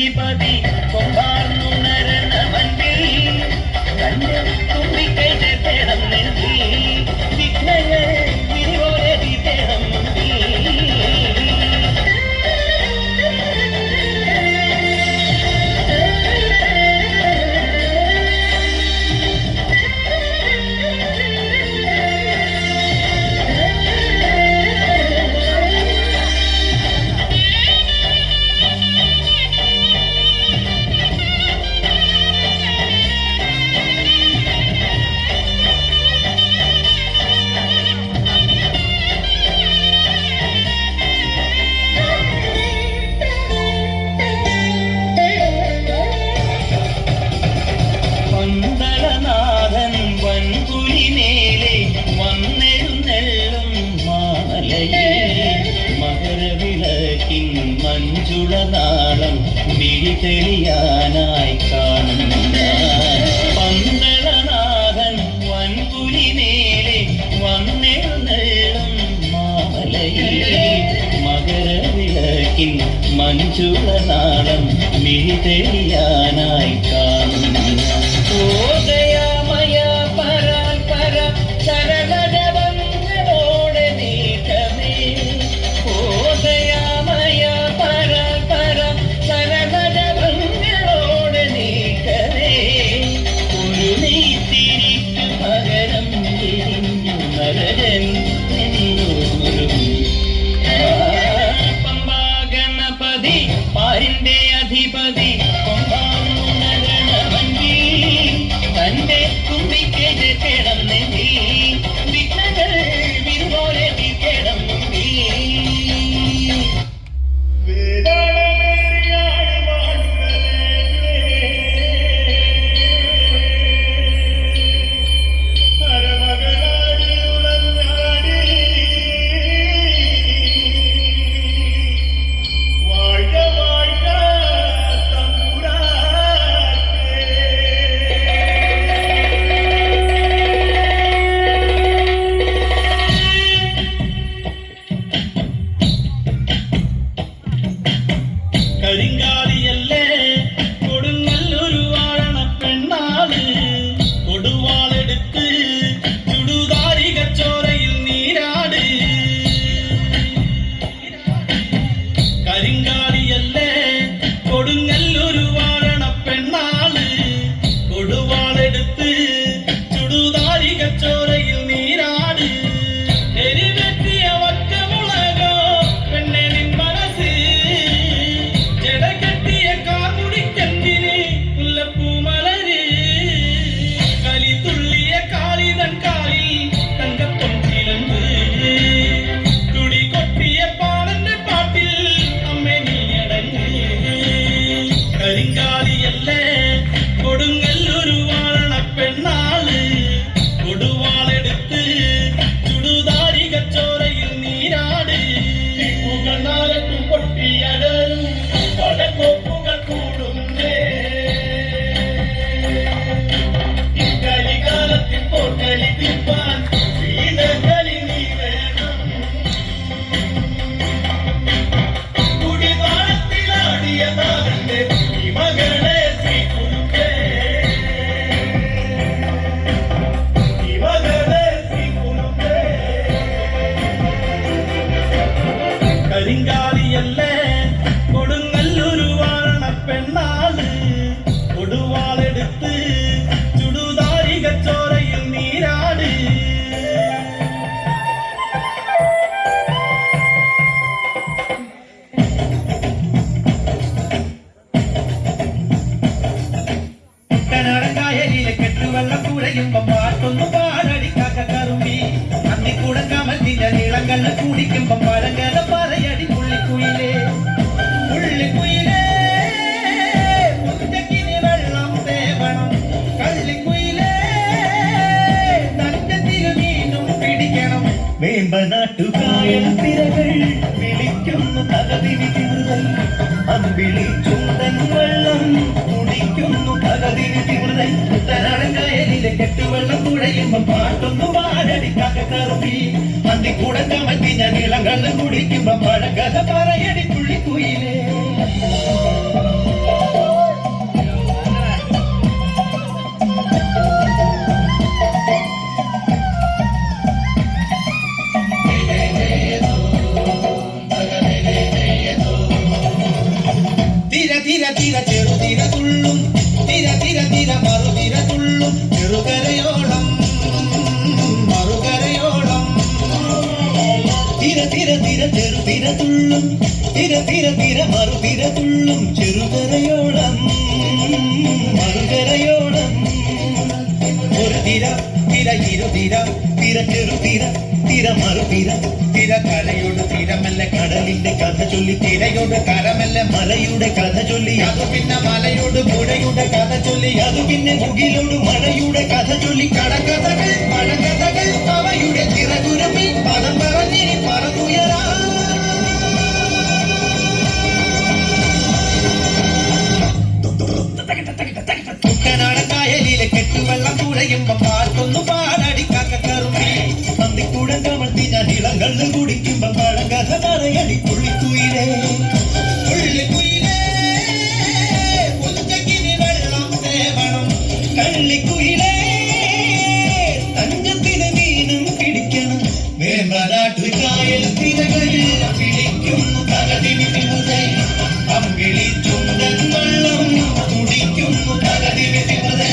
അധിപതി കൊമ്പാർന്നുണരണമന്തിൽ തന്റെ തുമ്പിക്കൈ തേടം നെഞ്ചിൽ വിഘ്നങ്ങൾ വിരിവോരെ തേടം മഞ്ജുളനാളം മിഴി തെളിയാനായി കാണുന്ന പന്തളനാഥൻ വൻപുലിനേലെ വന്നെഴുന്നള്ളും മാമലയിലെ മകരവിളക്കിൻ മഞ്ജുളനാളം മിഴി തെളിയാനായി കാണുന്ന പാരിന്റെ അധിപതി കൊമ്പാർന്നുണരണമന്തിൽ തന്റെ തുമ്പിക്കൈ തേടം നെഞ്ചിൽ വിഘ്നങ്ങൾ വിരുപോലെ തേടം കരിങ്കാലിയല്ലേ കൊടുങ്ങല്ലൊരു വാഴണ പെണ്ണാള് കൊടുവാളെടുത്ത് ചുടുതാരിക ചോരയിൽ നീരാട് കരിങ്കാലിയല്ലേ കൊടുങ്ങല്ലൊരു വാഴണ പെണ്ണാള് കൊടുവാളെടുത്ത് ചുടുതാരിക ചോരയിൽ നീരാട് എരിവെട്ടിയ വറ്റമുളകോ പെണ്ണെ നിൻ മനസ്സ് ജടകെട്ടിയ കാർമുടിക്കെന്തിന് മുല്ലപ്പൂമലര് കലിതുള്ളിയ കാളിതൻ കാലിൽ തങ്കപ്പൊൻചിലമ്പ് തുടി കൊട്ടിയ പാടന്റെ പാട്ടിൽ അമ്മേ നീയടങ്ങ് കരിങ്കാലിയല്ലേ കൊടുങ്ങല്ലൊരു വാഴണ പെണ്ണാള് കൊടുവാളെടുത്ത് ചുടുതാരിക ചോരയിൽ നീരാട് നാലത്തും പൊട്ടിയടരും പടക്കോപ്പുകൾ കൂടുന്നേ കളികാലത്തിൽ പോട്ടലി തിപ്പാൻ സീതകളി നീ വേണം കുടിവാളത്തിലാടിയതാകട്ടെ ഈ മകളെ ശ്രീകുരുക്കേ ഈ മകളെ ശ്രീകുരുക്കേ കരിങ്കാലിയല്ലേ കൊടുങ്ങല്ലൊരു വാഴണ പെണ്ണാള് കൊടുവാളെടുത്ത് ചുടുതാരിക ചോരയിൽ നീരാട് കുട്ടനാടൻ കെട്ടുവെള്ളം കുഴയുമ്പം പാട്ടൊന്നു പാടടിക്കാക്ക കറുമ്പി അന്നിക്കൂടം കമൽത്തിന്റെ നീളം കണ്ണ് കുടിക്കുമ്പം പഴങ്കഥ പറയടി പുള്ളിക്കുയിലേ പുള്ളിക്കുയിലേ മുറ്റക്കിന് വെള്ളം തേവണം കള്ളിക്കുയിലേ തട്ടത്തിന് മീനും പിടിക്കണം വേമ്പനാട്ടുകായൽ തിരകൾ വിളിക്കുന്നു തകതിരി തിരുതൽ അമ്പിളി ചുണ്ടൻ വെള്ളം കുടിക്കുന്നു തകതിരി തിരുതൽ കുട്ടനാടൻ കായലിലെ കെട്ടുവെള്ളം കുഴയുമ്പം പാട്ടൊന്നു പാടടിക്കാക്ക കറുമ്പി അന്നിക്കൂടം കമൽത്തിഞ്ഞ നീളം കണ്ണ് കുടിക്കുമ്പം പഴങ്കഥ പറയടി പുള്ളിക്കുയിലേ തുള്ളും തിര തിര തിര മറുതിര തുള്ളും ചെറുകരയോളം മറുകരയോളം ഒരു തിര തിര ഇരുതിര തിര ചെറുതിര തിര മറുതിര തിര കരയോട് തിരമല്ല കടലിന്റെ കഥ ചൊല്ലി തിരയോട് കരമല്ല മലയുടെ കഥ ചൊല്ലി അത് പിന്നെ മലയോട് പുഴയുടെ കഥ ചൊല്ലി അത് പിന്നെ മുകിലോട് മഴയുടെ കഥ ചൊല്ലി കടകഥകൾ പഴകഥകൾ അവയുടെ ചിറകുരപ്പിൽ പദം പറഞ്ഞിനി പറന്നുയരാ കുട്ടനാടൻ കായലിലെ കെട്ടുവെള്ളം തുഴയുമ്പോ പാട്ടൊന്നു പാടടി കാക്കക്കറുമ്പി സന്ധിക്കൂടൻ കമഴ്ത്തി ഞാൻ ഇളം കള്ള് കുടിക്കുമ്പോ പഴങ്കഥ പറയടി പുള്ളിക്കുയിലേ പുള്ളിക്കുയിലേ പുഞ്ചക്കിനി വെള്ളം സേവനം കള്ളിക്കുയിലേ തഞ്ചത്തിന് മീനും പിടിക്കണം വേമ്പനാട്ടു കായൽ തിരകളിൽ പിടിക്കുന്നു തകതിനി തിമുതൈ അമ്പിളി ചുണ്ടൻ വെള്ളം തുടിക്കുന്നു തകതിനി തിമുതൈ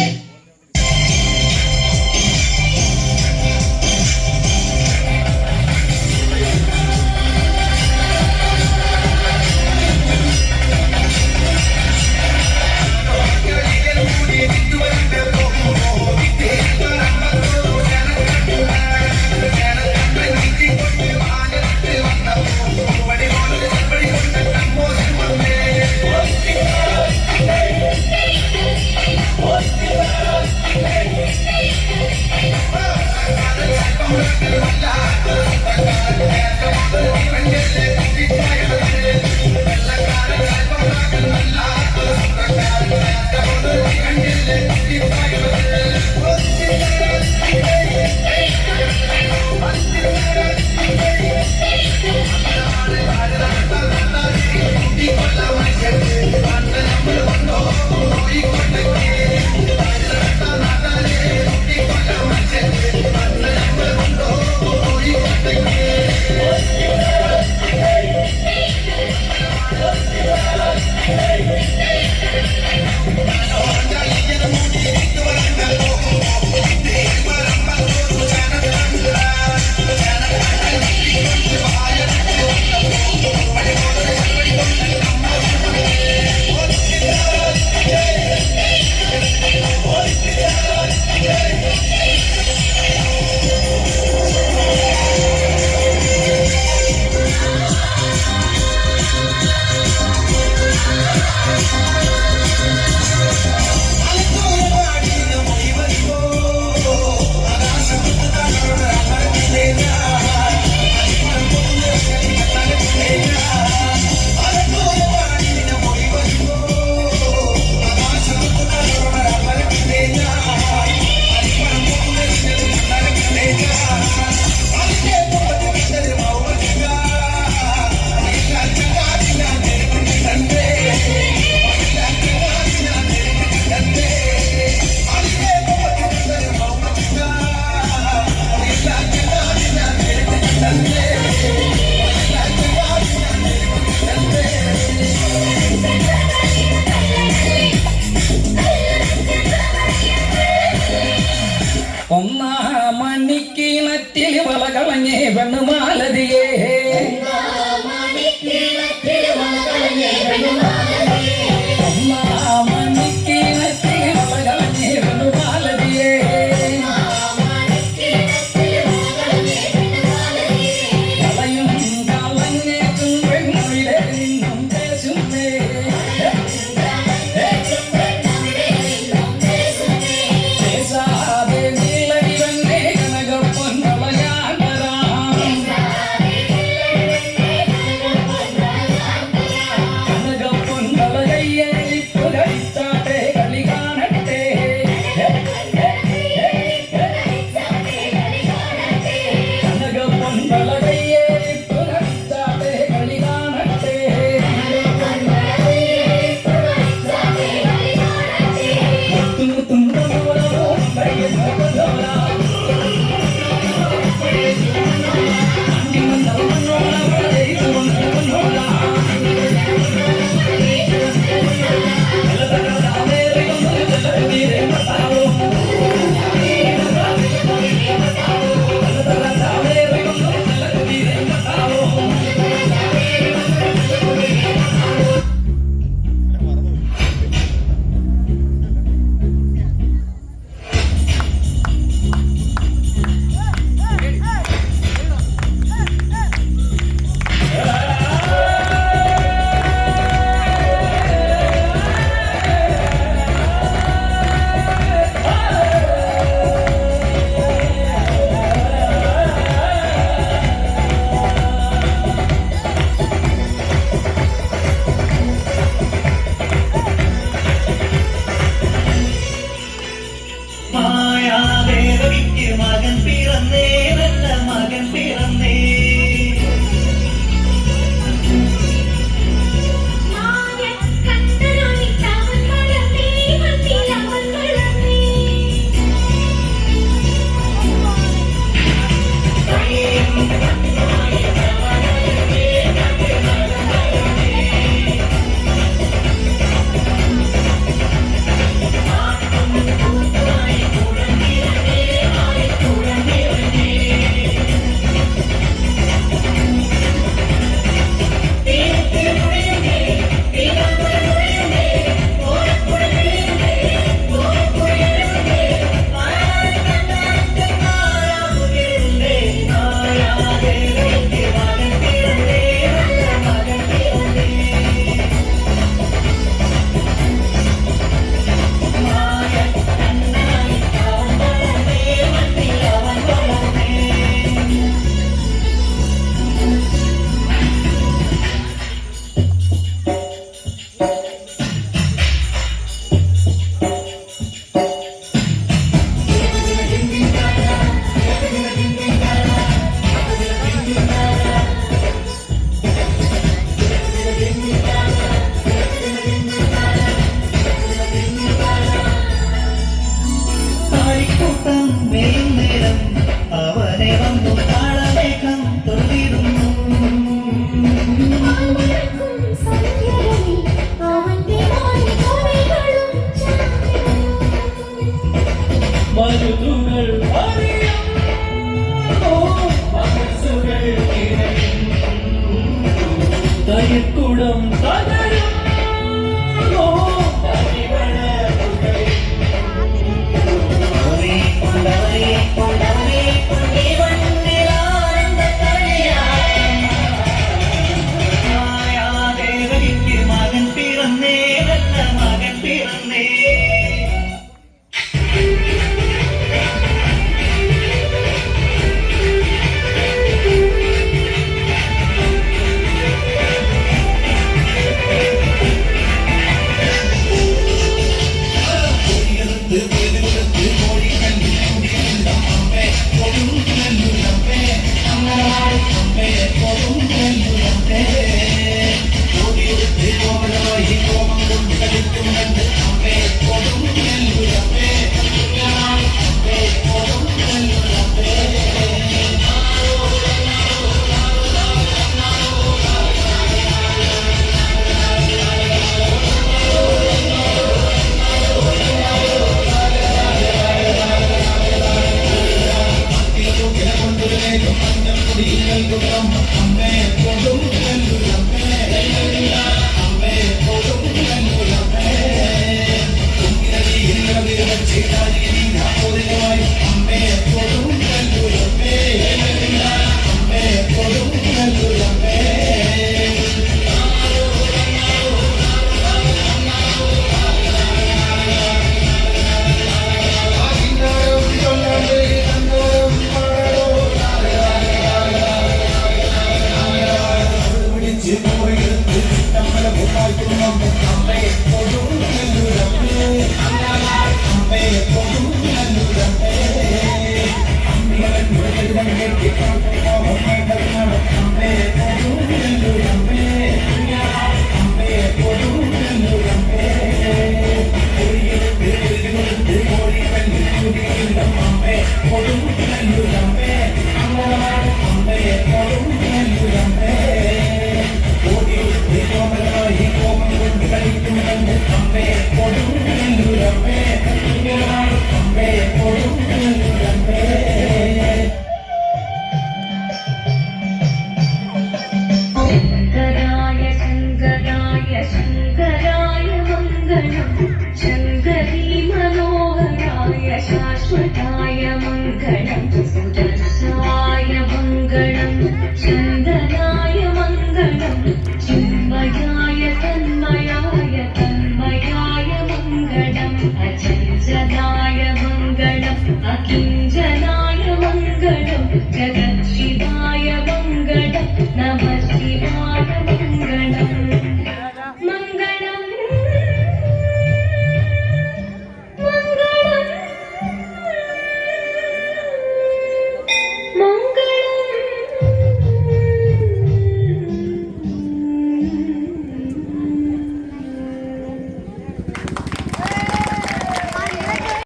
മണിക്കിണറ്റിൽ വളകളഞ്ഞേ പെണ്ണുമാലതിയേ മണിക്കിണറ്റിൽ വളകളഞ്ഞേ പെണ്ണുമാലതിയേ കളയും കളഞ്ഞേക്കും പെണ്ണുയിലെ നിന്നും ദേശുന്നേ ദേശാതെ നീളടി വന്നേ കനകപ്പൊൻ വളയാൻ വരാം ദേവകിക്ക് മകൻ പിറന്നേ, നല്ല മകൻ പിറന്നേ. മരുതുകൾ മനസ്സുകൾ തയക്കുടം തകരും ദേവകിക്ക് മകൻ പിറന്നേ, നല്ല മകൻ പിറന്നേ. शाश्वताय मङ्गलं सुदर्शाय मङ्गलं चन्दनाय मङ्गलं चिन्मयाय तन्मयाय तन्मयाय मङ्गलम् अचञ्चलाय मङ्गलम् अकिं